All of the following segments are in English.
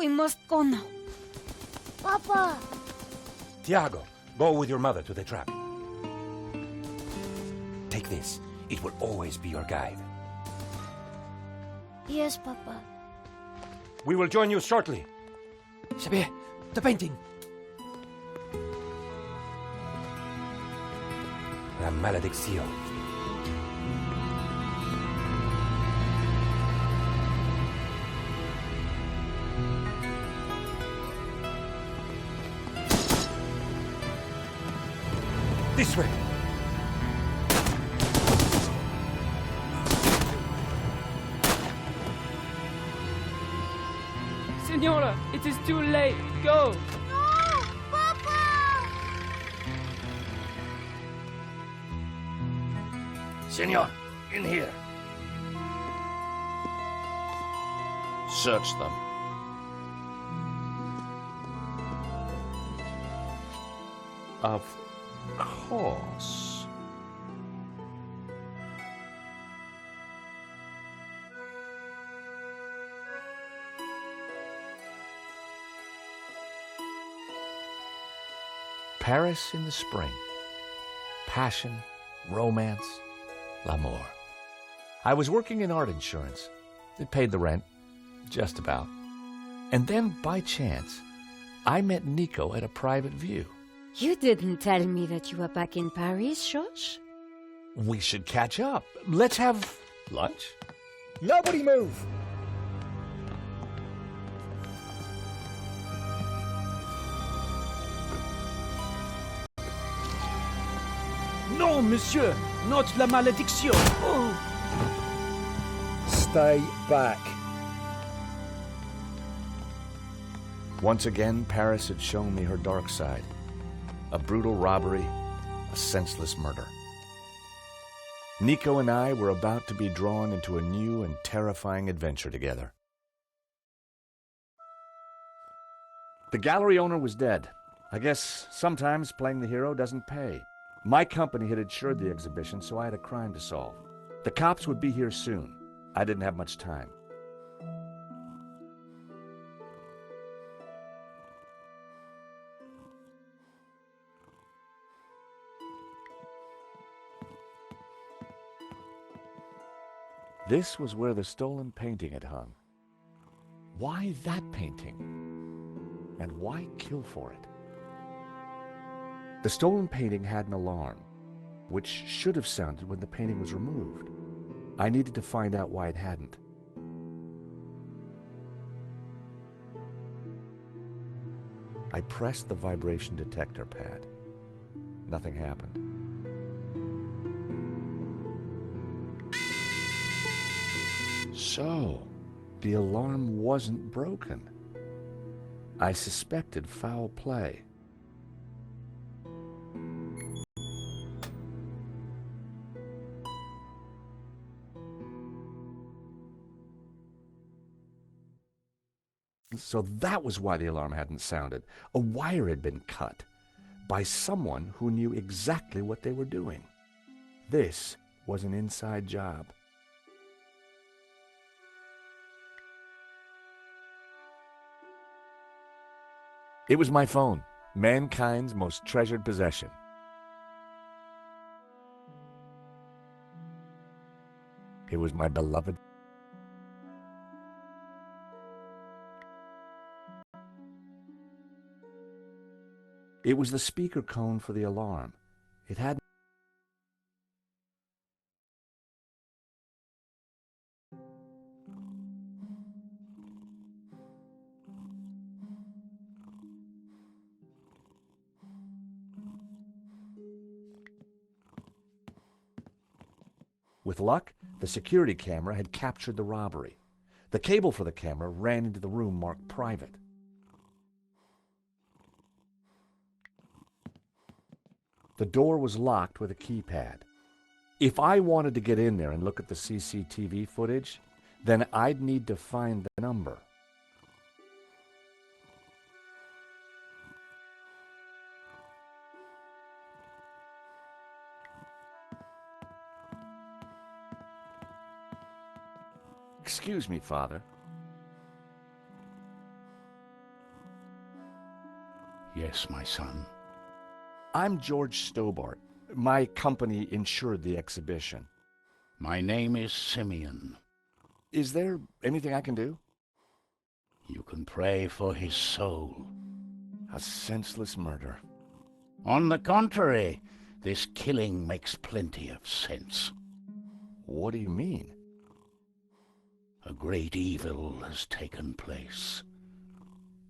We must go now. Papa! Tiago, go with your mother to the trap. Take this. It will always be your guide. Yes, Papa. We will join you shortly. Xavier, the painting. La maledicción. This way. Senora, it is too late. Go! No! Papa! Senor, in here. Search them. Of course. Paris in the spring. Passion, romance, l'amour. I was working in art insurance. It paid the rent, just about. And then, by chance, I met Nico at a private view. You didn't tell me that you were back in Paris, George? We should catch up. Let's have lunch. Nobody move! No, monsieur, not la malédiction. Oh. Stay back. Once again, Paris had shown me her dark side. A brutal robbery, a senseless murder. Nico and I were about to be drawn into a new and terrifying adventure together. The gallery owner was dead. I guess sometimes playing the hero doesn't pay. My company had insured the exhibition, so I had a crime to solve. The cops would be here soon. I didn't have much time. This was where the stolen painting had hung. Why that painting? And why kill for it? The stolen painting had an alarm, which should have sounded when the painting was removed. I needed to find out why it hadn't. I pressed the vibration detector pad. Nothing happened. So, the alarm wasn't broken. I suspected foul play. So that was why the alarm hadn't sounded. A wire had been cut by someone who knew exactly what they were doing. This was an inside job. It was my phone, mankind's most treasured possession. It was my beloved. It was the speaker cone for the alarm. It had With luck, the security camera had captured the robbery. The cable for the camera ran into the room marked private. The door was locked with a keypad. If I wanted to get in there and look at the CCTV footage, then I'd need to find the number. Excuse me, Father. Yes, my son. I'm George Stobart. My company insured the exhibition. My name is Simeon. Is there anything I can do? You can pray for his soul. A senseless murder. On the contrary, this killing makes plenty of sense. What do you mean? A great evil has taken place.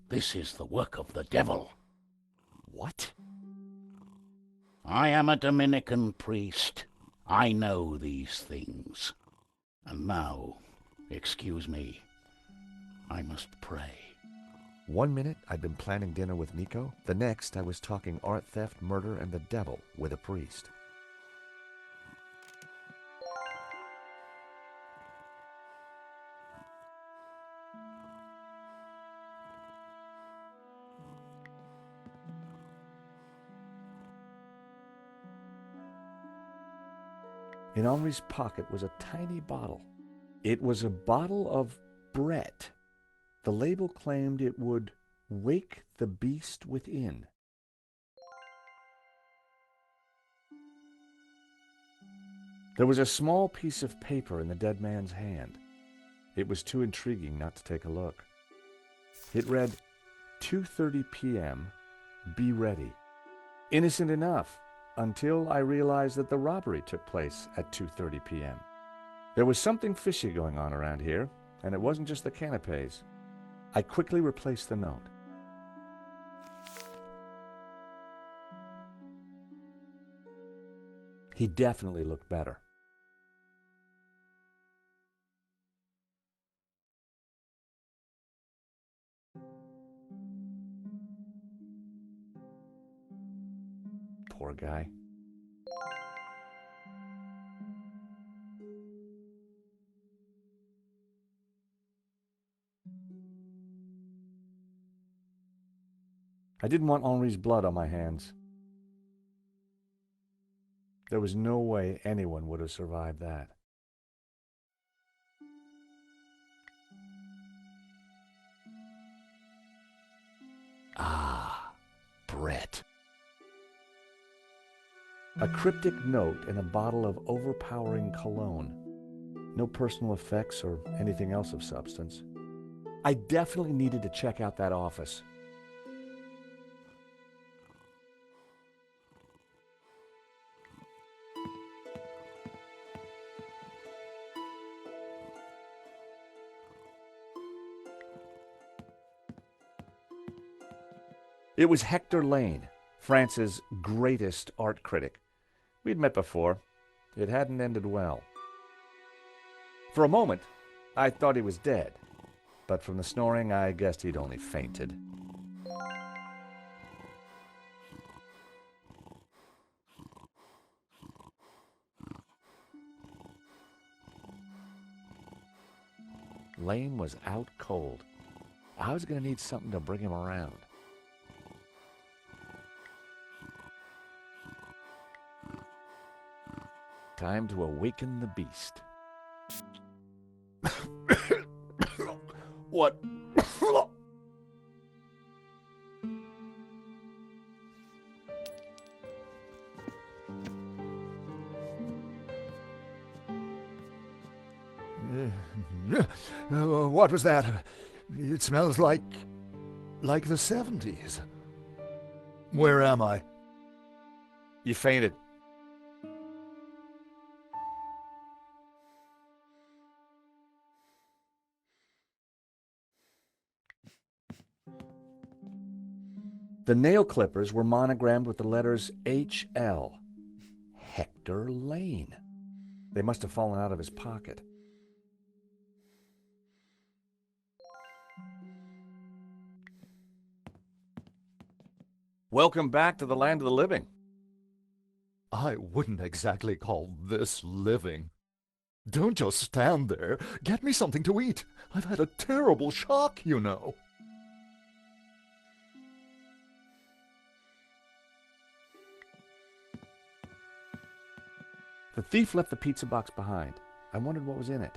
This is the work of the devil. What? I am a Dominican priest. I know these things. And now, excuse me, I must pray. 1 minute, I'd been planning dinner with Nico. The next, I was talking art theft, murder, and the devil with a priest. In Henri's pocket was a tiny bottle. It was a bottle of Brett. The label claimed it would wake the beast within. There was a small piece of paper in the dead man's hand. It was too intriguing not to take a look. It read, 2:30 p.m., be ready. Innocent enough, until I realized that the robbery took place at 2:30 p.m. There was something fishy going on around here, and it wasn't just the canapes. I quickly replaced the note. He definitely looked better. Poor guy. I didn't want Henri's blood on my hands. There was no way anyone would have survived that. Ah, Brett. A cryptic note and a bottle of overpowering cologne. No personal effects or anything else of substance. I definitely needed to check out that office. It was Hector Lane, France's greatest art critic. We'd met before. It hadn't ended well. For a moment, I thought he was dead, but from the snoring, I guessed he'd only fainted. Lane was out cold. I was going to need something to bring him around. Time to awaken the beast. What? What was that? It smells like the 70s. Where am I? You fainted. The nail clippers were monogrammed with the letters HL. Hector Lane. They must have fallen out of his pocket. Welcome back to the land of the living. I wouldn't exactly call this living. Don't just stand there. Get me something to eat. I've had a terrible shock, you know. The thief left the pizza box behind. I wondered what was in it.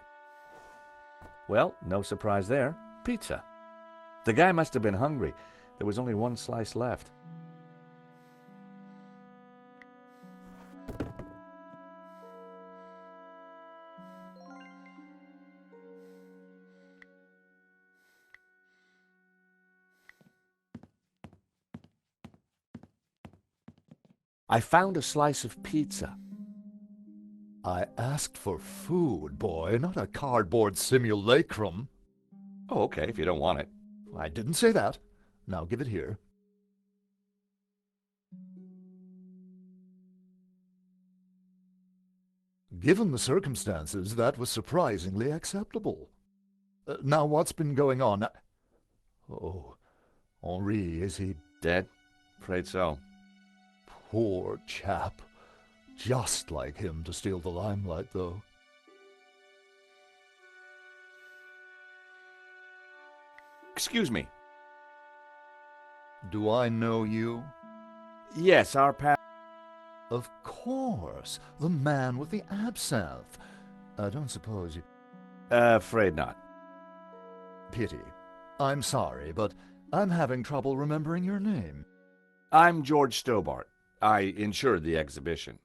Well, no surprise there. Pizza. The guy must have been hungry. There was only one slice left. I found a slice of pizza. I asked for food, boy, not a cardboard simulacrum. Oh, okay, if you don't want it. I didn't say that. Now give it here. Given the circumstances, that was surprisingly acceptable. Now, what's been going on? Oh, Henri, is he Dead? Afraid so. poor chap? Just like him to steal the limelight, though. Excuse me. Do I know you? Yes, our pal. Of course, the man with the absinthe. I don't suppose you... Afraid not. Pity. I'm sorry, but I'm having trouble remembering your name. I'm George Stobart. I insured the exhibition.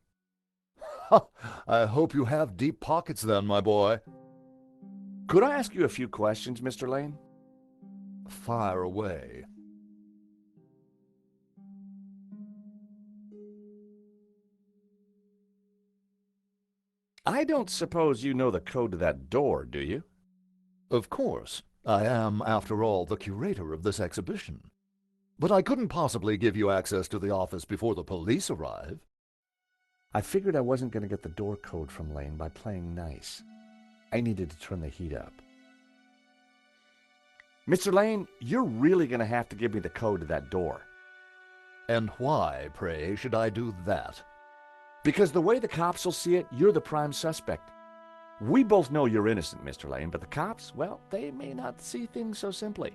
Ha! I hope you have deep pockets then, my boy. Could I ask you a few questions, Mr. Lane? Fire away. I don't suppose you know the code to that door, do you? Of course. I am, after all, the curator of this exhibition. But I couldn't possibly give you access to the office before the police arrive. I figured I wasn't going to get the door code from Lane by playing nice. I needed to turn the heat up. Mr. Lane, you're really going to have to give me the code to that door. And why, pray, should I do that? Because the way the cops will see it, you're the prime suspect. We both know you're innocent, Mr. Lane, but the cops, well, they may not see things so simply.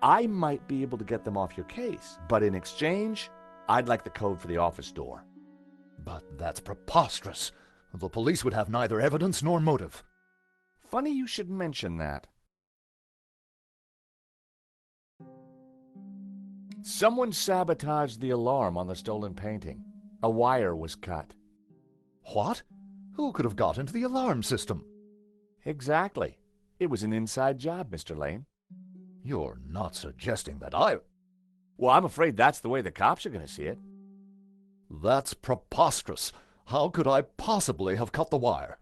I might be able to get them off your case, but in exchange, I'd like the code for the office door. But that's preposterous. The police would have neither evidence nor motive. Funny you should mention that. Someone sabotaged the alarm on the stolen painting. A wire was cut. What? Who could have got into the alarm system? Exactly. It was an inside job, Mr. Lane. You're not suggesting that I... Well, I'm afraid that's the way the cops are going to see it. That's preposterous. How could I possibly have cut the wire?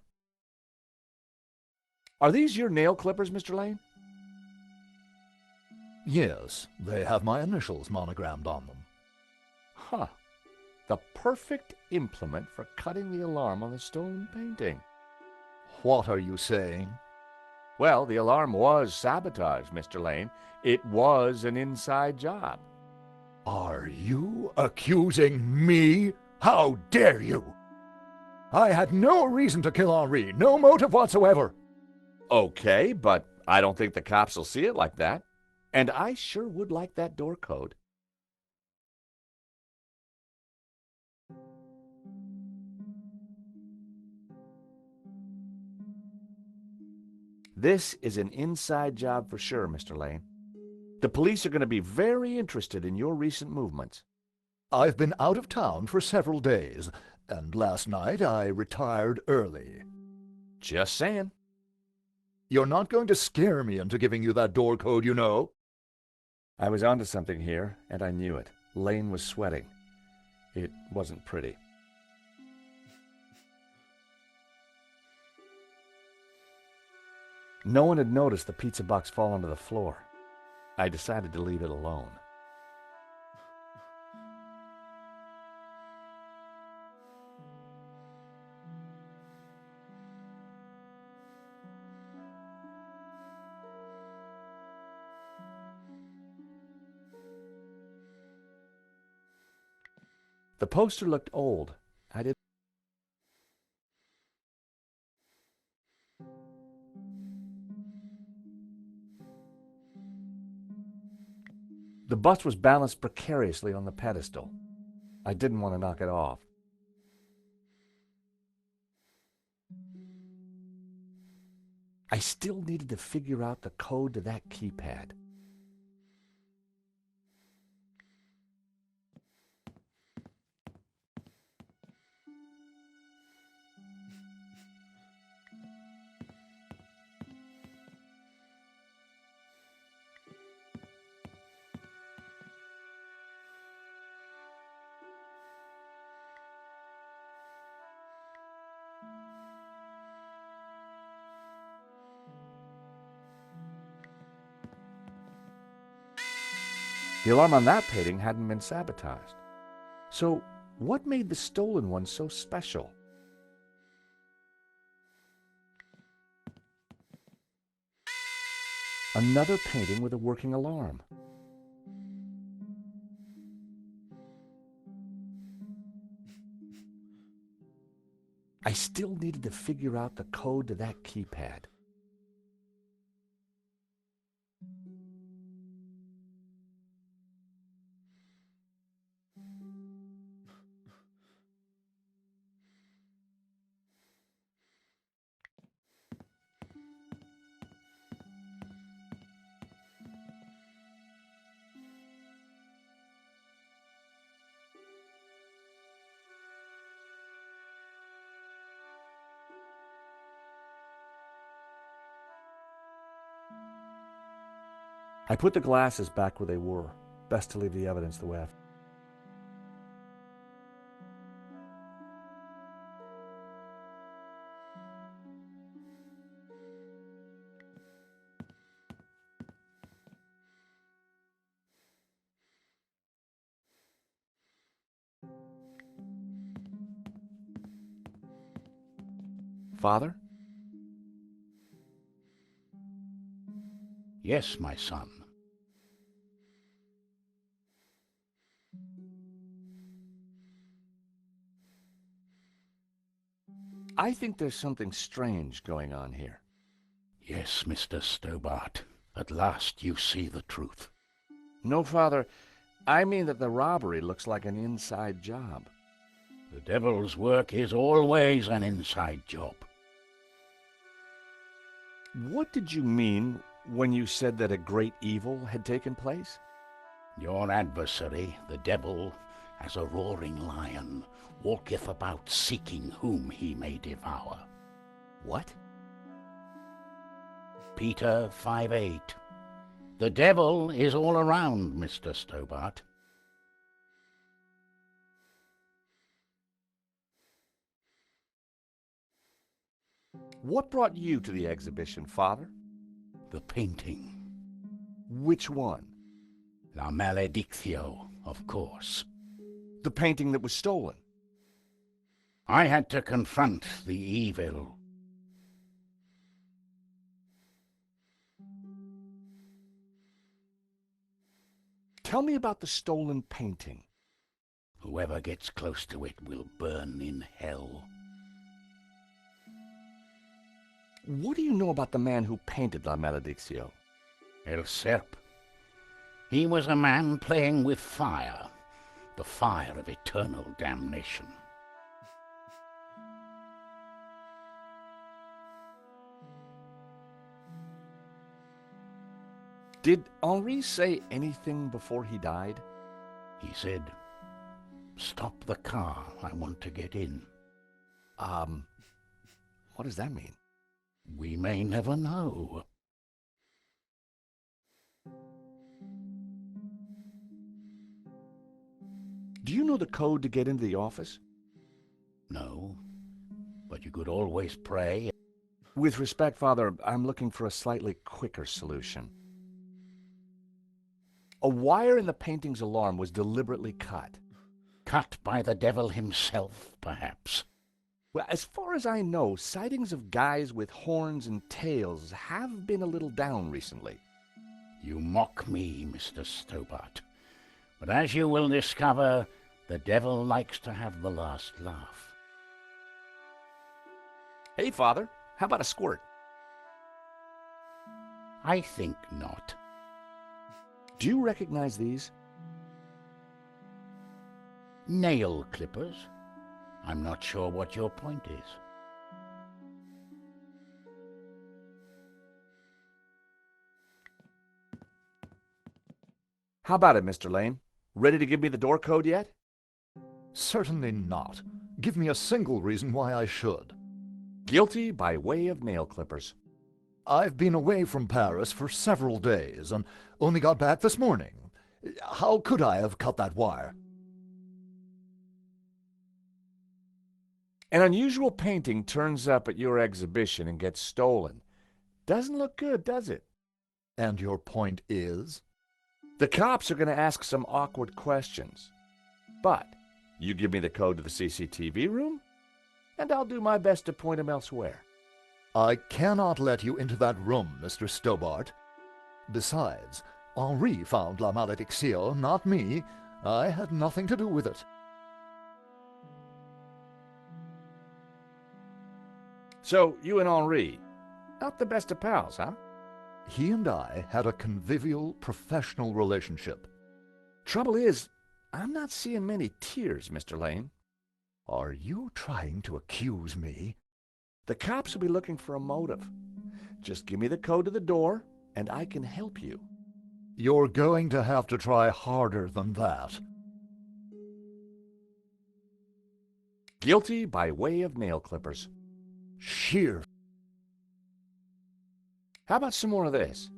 Are these your nail clippers, Mr. Lane? Yes, they have my initials monogrammed on them. Huh. The perfect implement for cutting the alarm on the stolen painting. What are you saying? Well, the alarm was sabotaged, Mr. Lane. It was an inside job. Are you accusing me? How dare you? I had no reason to kill Henri, no motive whatsoever. Okay, but I don't think the cops will see it like that. And I sure would like that door code. This is an inside job for sure, Mr. Lane. The police are going to be very interested in your recent movements. I've been out of town for several days, and last night I retired early. Just saying. You're not going to scare me into giving you that door code, you know. I was onto something here, and I knew it. Lane was sweating. It wasn't pretty. No one had noticed the pizza box fall onto the floor. I decided to leave it alone. The poster looked old. I did. The bust was balanced precariously on the pedestal. I didn't want to knock it off. I still needed to figure out the code to that keypad. The alarm on that painting hadn't been sabotaged. So, what made the stolen one so special? Another painting with a working alarm. I still needed to figure out the code to that keypad. I put the glasses back where they were. Best to leave the evidence the way I... Father? Yes, my son. I think there's something strange going on here. Yes, Mr. Stobart. At last you see the truth. No, Father. I mean that the robbery looks like an inside job. The devil's work is always an inside job. What did you mean when you said that a great evil had taken place? Your adversary, the devil, as a roaring lion, walketh about seeking whom he may devour. What? Peter 5:8. The devil is all around, Mr. Stobart. What brought you to the exhibition, Father? The painting. Which one? La Maledictio, of course. The painting that was stolen. I had to confront the evil. Tell me about the stolen painting. Whoever gets close to it will burn in hell. What do you know about the man who painted La Maledictio? El Serp. He was a man playing with fire, the fire of eternal damnation. Did Henri say anything before he died? He said, "Stop the car, I want to get in." What does that mean? We may never know. Do you know the code to get into the office? No, but you could always pray. With respect, Father, I'm looking for a slightly quicker solution. A wire in the painting's alarm was deliberately cut. Cut by the devil himself, perhaps. Well, as far as I know, sightings of guys with horns and tails have been a little down recently. You mock me, Mr. Stobart. But as you will discover, the devil likes to have the last laugh. Hey, Father, how about a squirt? I think not. Do you recognize these? Nail clippers? I'm not sure what your point is. How about it, Mr. Lane? Ready to give me the door code yet? Certainly not. Give me a single reason why I should. Guilty by way of nail clippers. I've been away from Paris for several days and only got back this morning. How could I have cut that wire? An unusual painting turns up at your exhibition and gets stolen. Doesn't look good, does it? And your point is? The cops are going to ask some awkward questions. But you give me the code to the CCTV room, and I'll do my best to point them elsewhere. I cannot let you into that room, Mr. Stobart. Besides, Henri found La Maledicción, not me. I had nothing to do with it. So, you and Henri, not the best of pals, huh? He and I had a convivial, professional relationship. Trouble is, I'm not seeing many tears, Mr. Lane. Are you trying to accuse me? The cops will be looking for a motive. Just give me the code to the door, and I can help you. You're going to have to try harder than that. Guilty by way of nail clippers. Sheer. How about some more of this?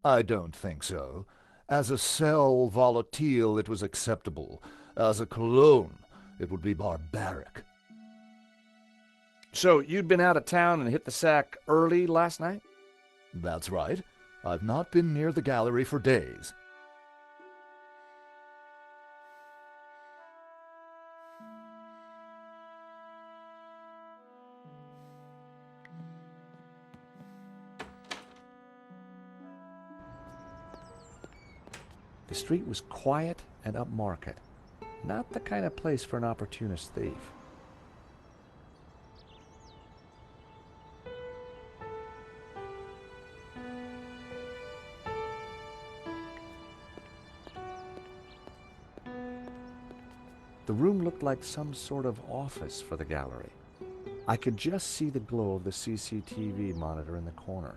I don't think so. As a sal volatile, it was acceptable. As a cologne, it would be barbaric. So, you'd been out of town and hit the sack early last night? That's right. I've not been near the gallery for days. The street was quiet and upmarket. Not the kind of place for an opportunist thief. The room looked like some sort of office for the gallery. I could just see the glow of the CCTV monitor in the corner.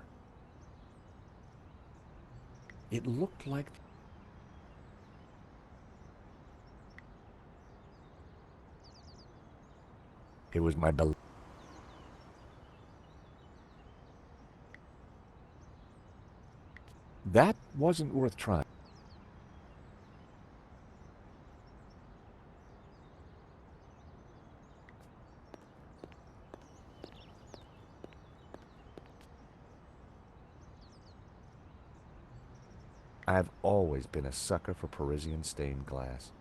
It looked like it was my beloved. That wasn't worth trying. I've always been a sucker for Parisian stained glass.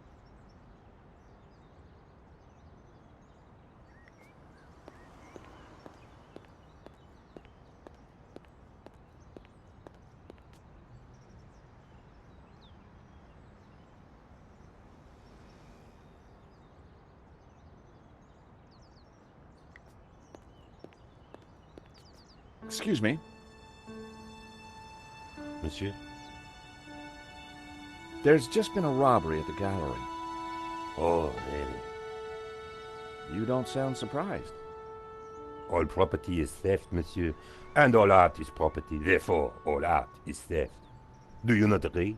Excuse me. Monsieur? There's just been a robbery at the gallery. Oh, really? You don't sound surprised. All property is theft, monsieur. And all art is property. Therefore, all art is theft. Do you not agree?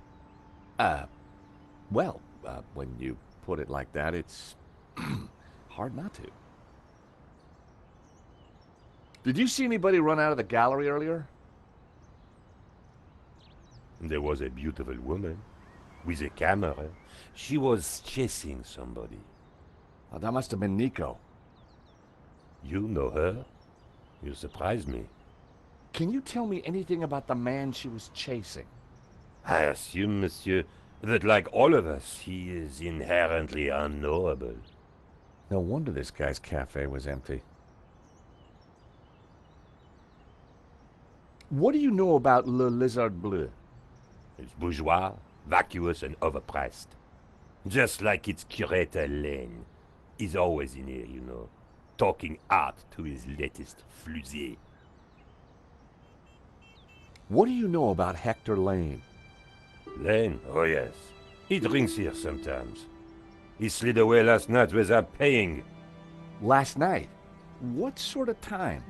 Well, when you put it like that, it's hard not to. Did you see anybody run out of the gallery earlier? There was a beautiful woman with a camera. She was chasing somebody. Oh, that must have been Nico. You know her? You surprise me. Can you tell me anything about the man she was chasing? I assume, monsieur, that like all of us, he is inherently unknowable. No wonder this guy's cafe was empty. What do you know about Le Lizard Bleu? It's bourgeois, vacuous, and overpriced. Just like its curator Lane. He's always in here, you know, talking art to his latest flusée. What do you know about Hector Lane? Lane? Oh yes. He drinks here sometimes. He slid away last night without paying. Last night? What sort of time?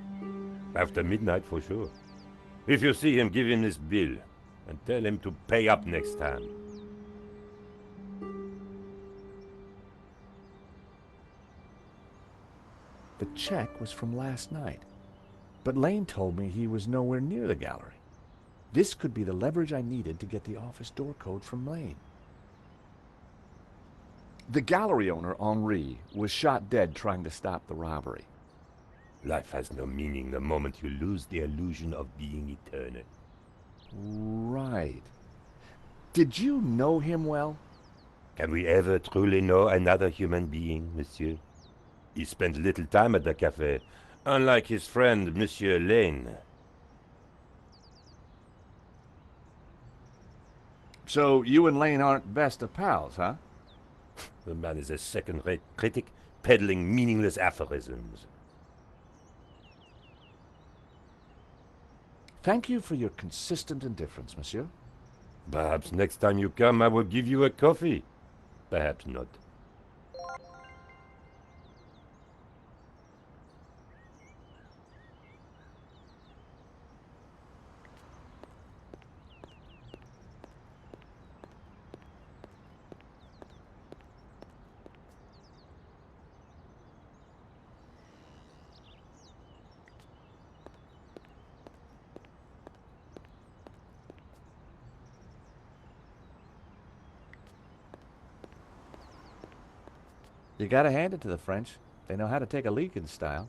After midnight for sure. If you see him, give him this bill and tell him to pay up next time. The check was from last night, but Lane told me he was nowhere near the gallery. This could be the leverage I needed to get the office door code from Lane. The gallery owner, Henri, was shot dead trying to stop the robbery. Life has no meaning the moment you lose the illusion of being eternal. Right. Did you know him well? Can we ever truly know another human being, monsieur? He spent little time at the cafe, unlike his friend, Monsieur Lane. So you and Lane aren't best of pals, huh? The man is a second-rate critic, peddling meaningless aphorisms. Thank you for your consistent indifference, monsieur. Perhaps next time you come, I will give you a coffee. Perhaps not. You gotta hand it to the French. They know how to take a leak in style.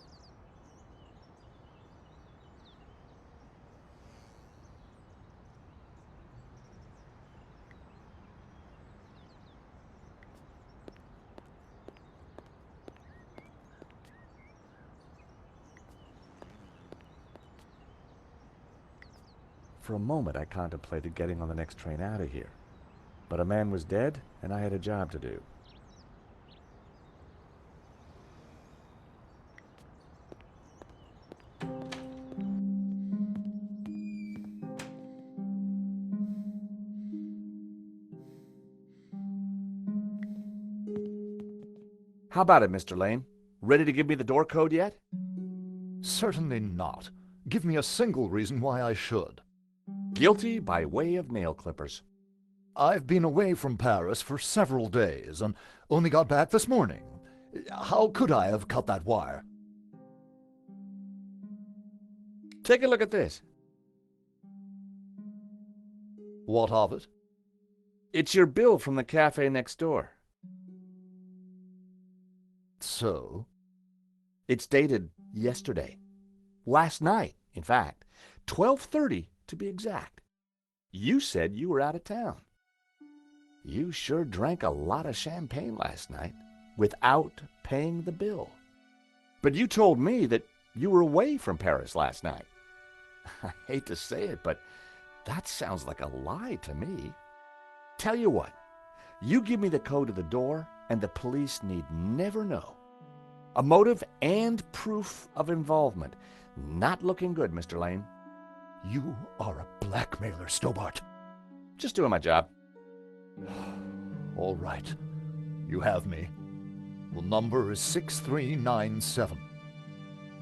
For a moment, I contemplated getting on the next train out of here. But a man was dead, and I had a job to do. How about it, Mr. Lane? Ready to give me the door code yet? Certainly not. Give me a single reason why I should. Guilty by way of nail clippers. I've been away from Paris for several days and only got back this morning. How could I have cut that wire? Take a look at this. What of it? It's your bill from the cafe next door. So? It's dated yesterday. Last night, in fact. 12:30 to be exact. You said you were out of town. You sure drank a lot of champagne last night without paying the bill. But you told me that you were away from Paris last night. I hate to say it, but that sounds like a lie to me. Tell you what, you give me the code to the door, and the police need never know. A motive and proof of involvement. Not looking good, Mr. Lane. You are a blackmailer, Stobart. Just doing my job. All right. You have me. The number is 6397.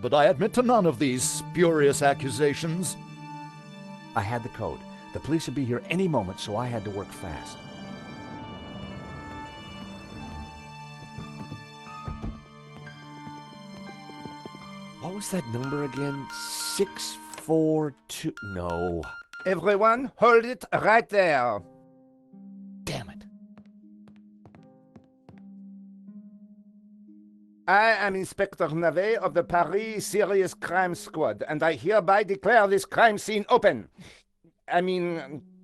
But I admit to none of these spurious accusations. I had the code. The police would be here any moment, so I had to work fast. What was that number again? 642... No. Everyone, hold it right there. Damn it. I am Inspector Navet of the Paris Serious Crime Squad, and I hereby declare this crime scene open.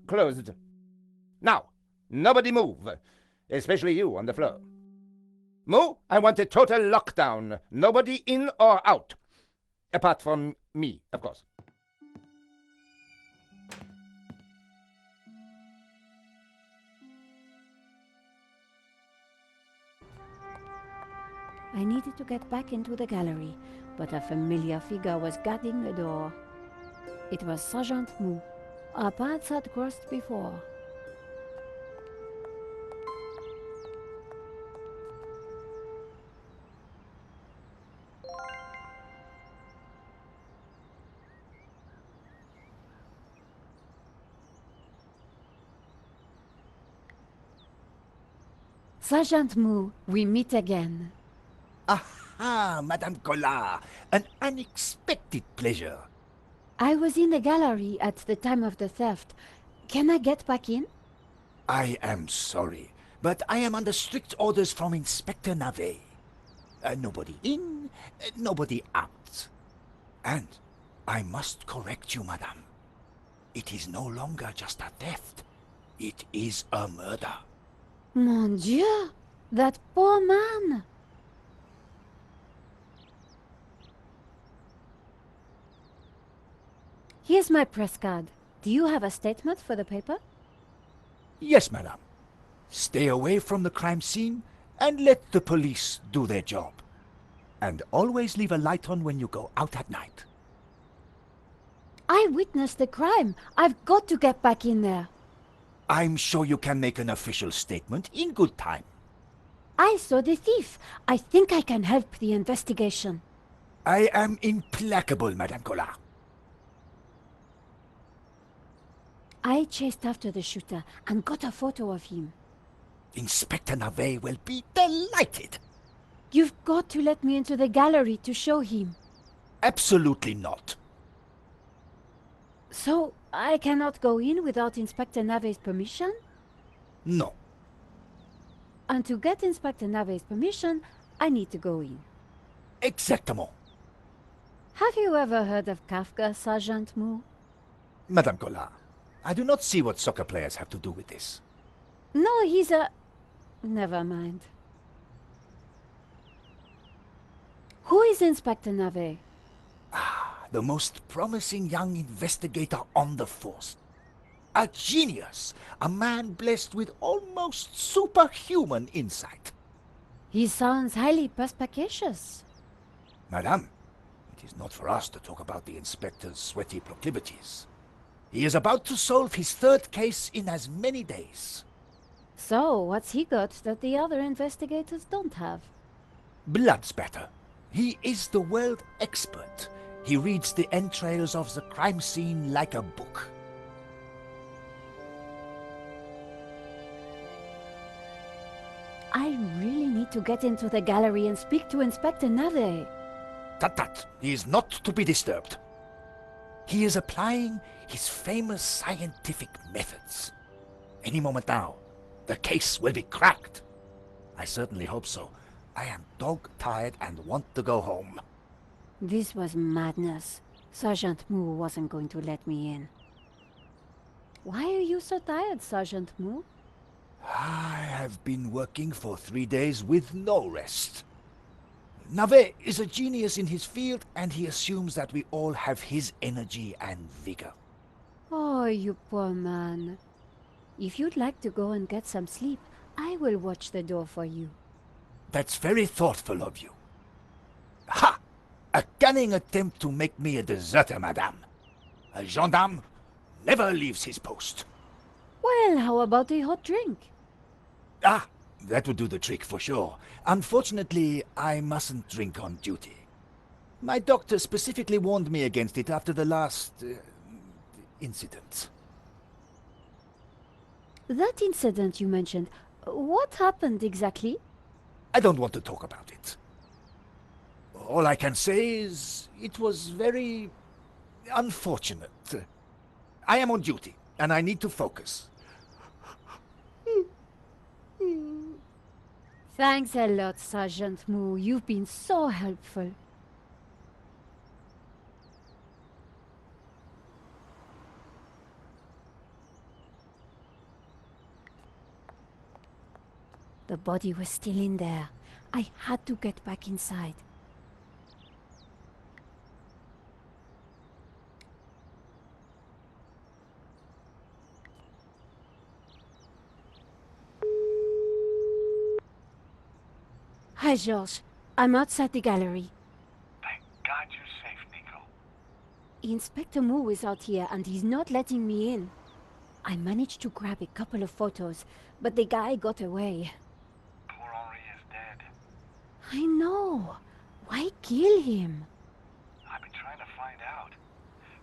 Closed. Now, nobody move, especially you on the floor. Mo, I want a total lockdown. Nobody in or out. Apart from me, of course. I needed to get back into the gallery, but a familiar figure was guarding the door. It was Sergeant Mou. Our paths had crossed before. Sergeant Mou, we meet again. Aha, Madame Collard, an unexpected pleasure. I was in the gallery at the time of the theft. Can I get back in? I am sorry, but I am under strict orders from Inspector Navet. Nobody in, nobody out. And I must correct you, madame. It is no longer just a theft. It is a murder. Mon Dieu! That poor man! Here's my press card. Do you have a statement for the paper? Yes, madame. Stay away from the crime scene and let the police do their job. And always leave a light on when you go out at night. I witnessed the crime. I've got to get back in there. I'm sure you can make an official statement in good time. I saw the thief. I think I can help the investigation. I am implacable, Madame Collard. I chased after the shooter and got a photo of him. Inspector Navet will be delighted. You've got to let me into the gallery to show him. Absolutely not. So, I cannot go in without Inspector Navet's permission? No. And to get Inspector Navet's permission, I need to go in. Exactement. Have you ever heard of Kafka, Sergeant Moore? Madame Collard, I do not see what soccer players have to do with this. No, he's a... Never mind. Who is Inspector Navet? The most promising young investigator on the force. A genius, a man blessed with almost superhuman insight. He sounds highly perspicacious. Madame, it is not for us to talk about the inspector's sweaty proclivities. He is about to solve his third case in as many days. So, what's he got that the other investigators don't have? Blood spatter. He is the world expert. He reads the entrails of the crime scene like a book. I really need to get into the gallery and speak to Inspector Navet. Tut tut, he is not to be disturbed. He is applying his famous scientific methods. Any moment now, the case will be cracked. I certainly hope so. I am dog-tired and want to go home. This was madness. Sergeant Moore wasn't going to let me in. Why are you so tired, Sergeant Moore? I have been working for 3 days with no rest. Navet is a genius in his field, and he assumes that we all have his energy and vigor. Oh, you poor man. If you'd like to go and get some sleep, I will watch the door for you. That's very thoughtful of you. Ha! A cunning attempt to make me a deserter, madame. A gendarme never leaves his post. Well, how about a hot drink? Ah, that would do the trick for sure. Unfortunately, I mustn't drink on duty. My doctor specifically warned me against it after the last... incident. That incident you mentioned, what happened exactly? I don't want to talk about it. All I can say is it was very unfortunate. I am on duty, and I need to focus. Thanks a lot, Sergeant Moore. You've been so helpful. The body was still in there. I had to get back inside. Hi, Georges. I'm outside the gallery. Thank God you're safe, Nico. Inspector Moore is out here and he's not letting me in. I managed to grab a couple of photos, but the guy got away. Poor Henri is dead. I know. Why kill him? I've been trying to find out.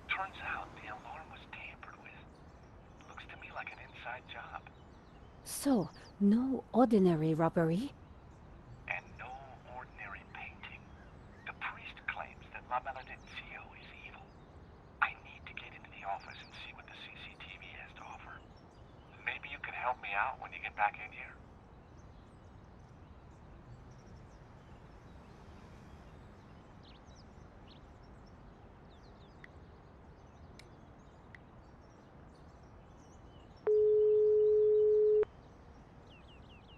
Turns out the alarm was tampered with. Looks to me like an inside job. So, no ordinary robbery? And no ordinary painting. The priest claims that La Maledicio is evil. I need to get into the office and see what the CCTV has to offer. Maybe you can help me out when you get back in here?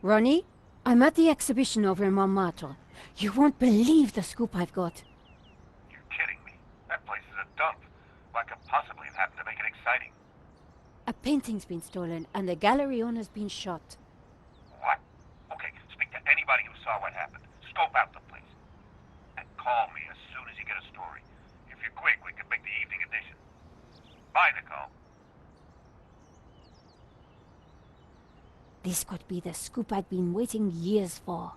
Ronnie, I'm at the exhibition over in Montmartre. You won't believe the scoop I've got. You're kidding me. That place is a dump. What could possibly have happened to make it exciting? A painting's been stolen and the gallery owner's been shot. What? Okay, speak to anybody who saw what happened. Scope out the place. And call me as soon as you get a story. If you're quick, we can make the evening edition. Bye, Nicole. This could be the scoop I'd been waiting years for.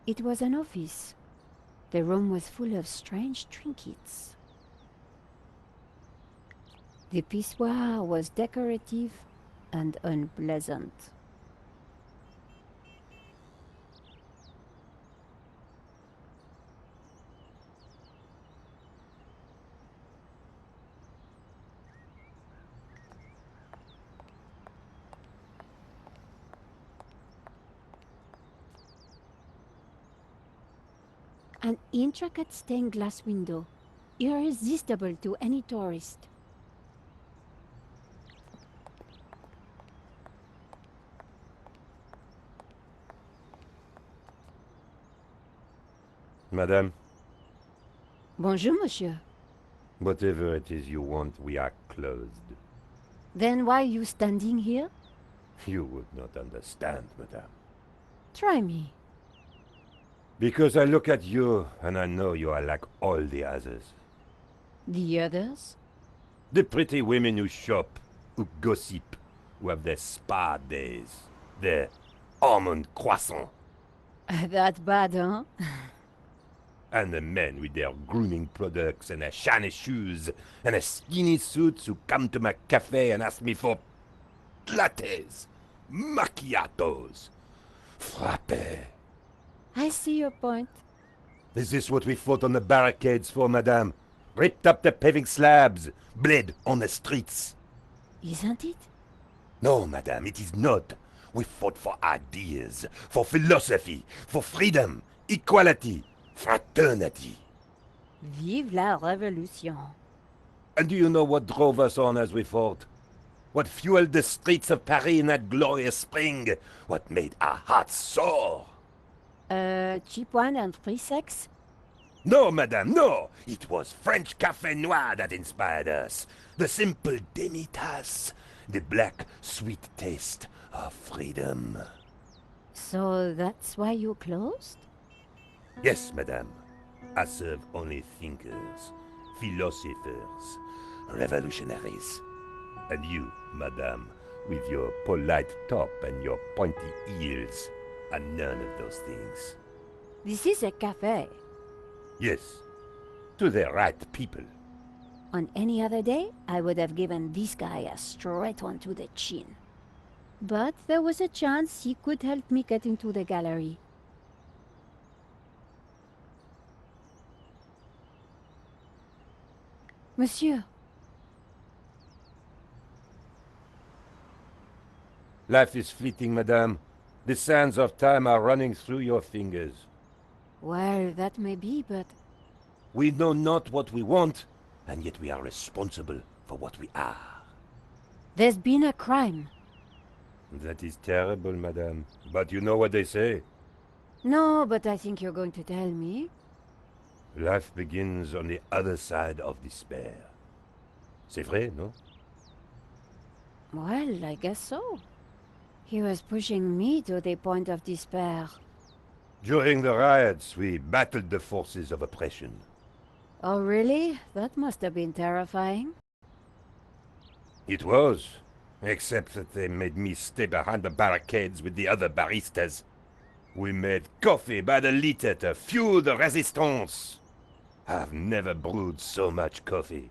It was an office. The room was full of strange trinkets. The pissoir was decorative and unpleasant. An intricate stained glass window, irresistible to any tourist. Madame, Bonjour, monsieur. whatever it is you want, we are closed. Then why are you standing here? You would not understand, madame. Try me. Because I look at you and I know you are like all the others. The others? The pretty women who shop, who gossip, who have their spa days, their almond croissant. That bad, huh? And the men with their grooming products and their shiny shoes and their skinny suits who come to my cafe and ask me for lattes, macchiatos, frappes. I see your point. Is this what we fought on the barricades for, madame? Ripped up the paving slabs, bled on the streets. Isn't it? No, madame, it is not. We fought for ideas, for philosophy, for freedom, equality, fraternity. Vive la révolution. And do you know what drove us on as we fought? What fueled the streets of Paris in that glorious spring? What made our hearts soar? Cheap wine and free sex? No, madame, no! It was French Café Noir that inspired us. The simple demi-tasse. The black, sweet taste of freedom. So that's why you closed? Yes, madame. I serve only thinkers, philosophers, revolutionaries. And you, madame, with your polite top and your pointy heels, are none of those things. This is a cafe. Yes, to the right people. On any other day, I would have given this guy a straight one to the chin. But there was a chance he could help me get into the gallery. Monsieur. Life is fleeting, madame. The sands of time are running through your fingers. Well, that may be, but... We know not what we want, and yet we are responsible for what we are. There's been a crime. That is terrible, madame. But you know what they say. No, but I think you're going to tell me. Life begins on the other side of despair. C'est vrai, no? Well, I guess so. He was pushing me to the point of despair. During the riots, we battled the forces of oppression. Oh, really? That must have been terrifying. It was. Except that they made me stay behind the barricades with the other baristas. We made coffee by the liter to fuel the resistance. I've never brewed so much coffee.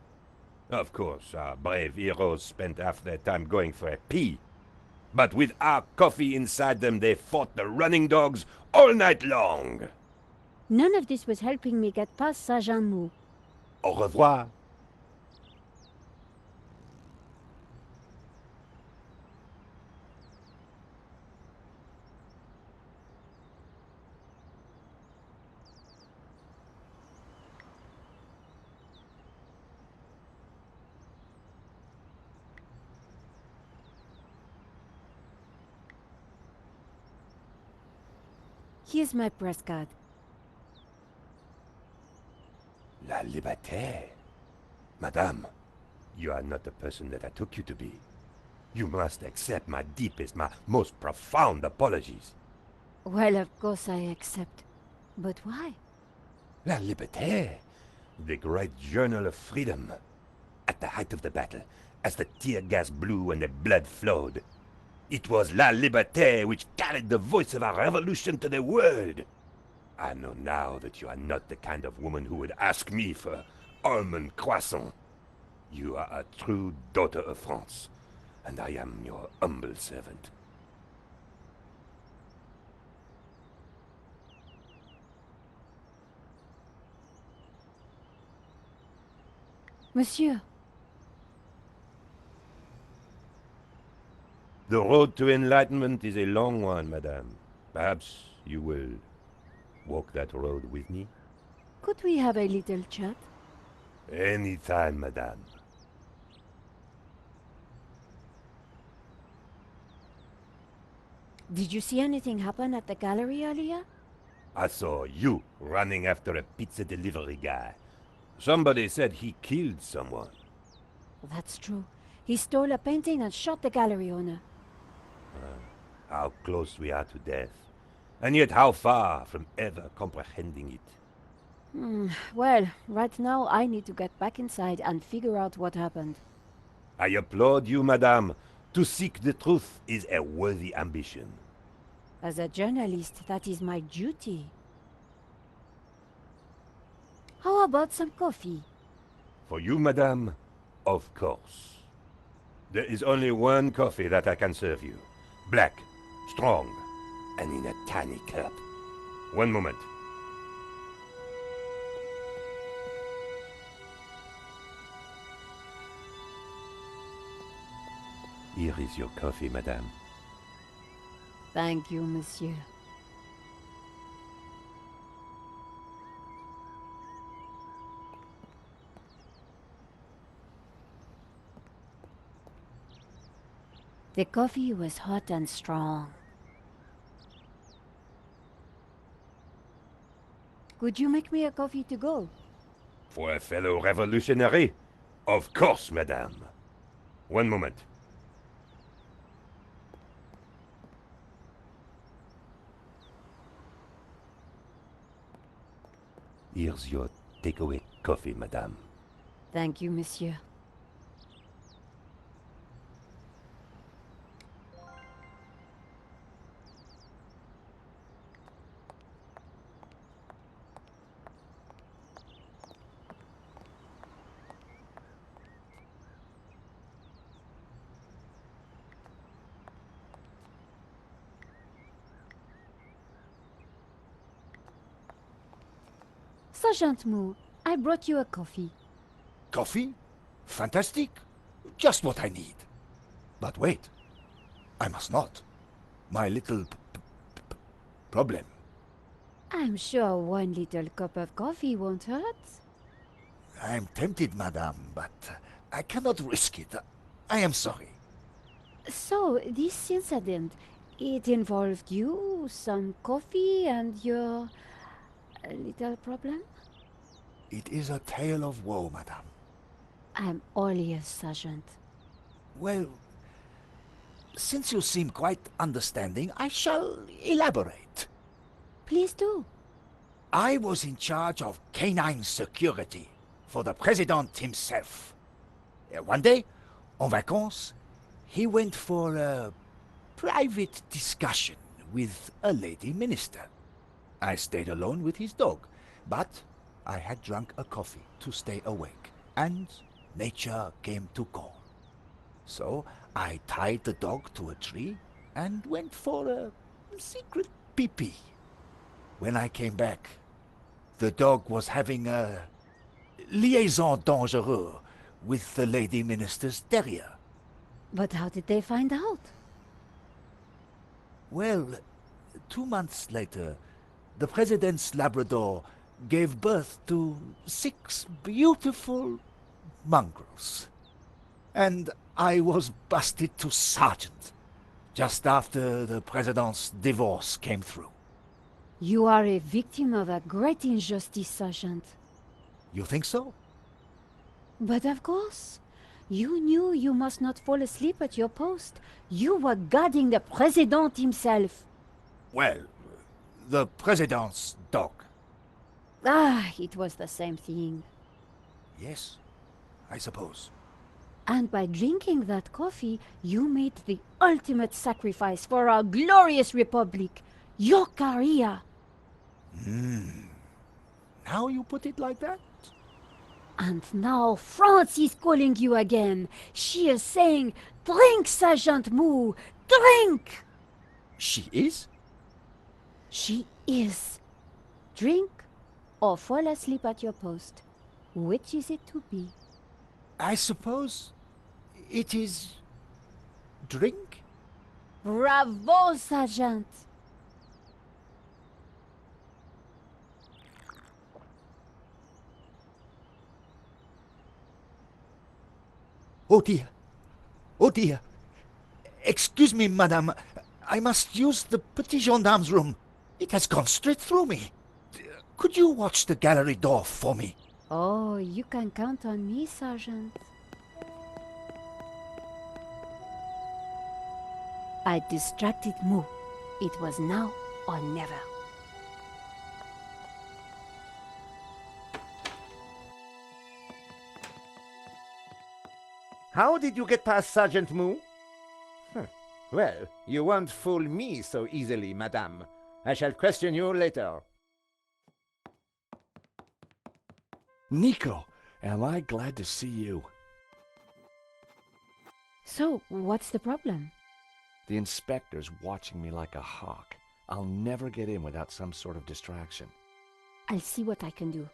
Of course, our brave heroes spent half their time going for a pee. But with our coffee inside them, they fought the running dogs all night long. None of this was helping me get past Saint-Jean-Mou. Au revoir. Here's my press card. La Liberté. Madame, you are not the person that I took you to be. You must accept my deepest, my most profound apologies. Well, of course I accept. But why? La Liberté, the great journal of freedom. At the height of the battle, as the tear gas blew and the blood flowed, it was La Liberté which carried the voice of our revolution to the world. I know now that you are not the kind of woman who would ask me for almond croissant. You are a true daughter of France, and I am your humble servant. Monsieur, The road to enlightenment is a long one, madame. Perhaps you will walk that road with me? could we have a little chat? Any time, madame. Did you see anything happen at the gallery earlier? I saw you running after a pizza delivery guy. Somebody said he killed someone. That's true. He stole a painting and shot the gallery owner. How close we are to death, and yet how far from ever comprehending it. Well, right now I need to get back inside and figure out what happened. I applaud you, madame. To seek the truth is a worthy ambition. As a journalist, that is my duty. How about some coffee? For you, madame, of course. There is only one coffee that I can serve you. Black, strong, and in a tiny cup. One moment. Here is your coffee, madame. Thank you, monsieur. The coffee was hot and strong. Could you make me a coffee to go? For a fellow revolutionary? Of course, madame. One moment. Here's your takeaway coffee, madame. Thank you, monsieur. Sergeant Moo, I brought you a coffee. Coffee? Fantastic. Just what I need. But wait. I must not. My little problem. I'm sure one little cup of coffee won't hurt. I'm tempted, madame, but I cannot risk it. I am sorry. So, this incident, it involved you, some coffee, and your little problem? It is a tale of woe, madame. I'm all ears, Sergeant. Well, since you seem quite understanding, I shall elaborate. Please do. I was in charge of canine security for the President himself. One day, en vacances, he went for a private discussion with a lady minister. I stayed alone with his dog, but I had drunk a coffee to stay awake, and nature came to call. So I tied the dog to a tree and went for a secret pee-pee. When I came back, the dog was having a liaison dangereuse with the lady minister's terrier. But how did they find out? Well, 2 months later, the President's Labrador gave birth to 6 beautiful mongrels. And I was busted to sergeant just after the President's divorce came through. You are a victim of a great injustice, Sergeant. You think so? But of course, you knew you must not fall asleep at your post. You were guarding the President himself. Well, the President's dog. Ah, it was the same thing. Yes, I suppose. And by drinking that coffee, you made the ultimate sacrifice for our glorious republic, your career. Now you put it like that? And now France is calling you again. She is saying, "Drink, Sergeant Moo, drink!" She is? She is. Drink or fall asleep at your post. Which is it to be? I suppose it is drink? Bravo, Sergeant! Oh dear. Oh dear. Excuse me, madame. I must use the petit gendarme's room. It has gone straight through me. Could you watch the gallery door for me? Oh, you can count on me, Sergeant. I distracted Moo. It was now or never. How did you get past Sergeant Moo? Well, you won't fool me so easily, madame. I shall question you later. Nico, am I glad to see you. So, what's the problem? The inspector's watching me like a hawk. I'll never get in without some sort of distraction. I'll see what I can do.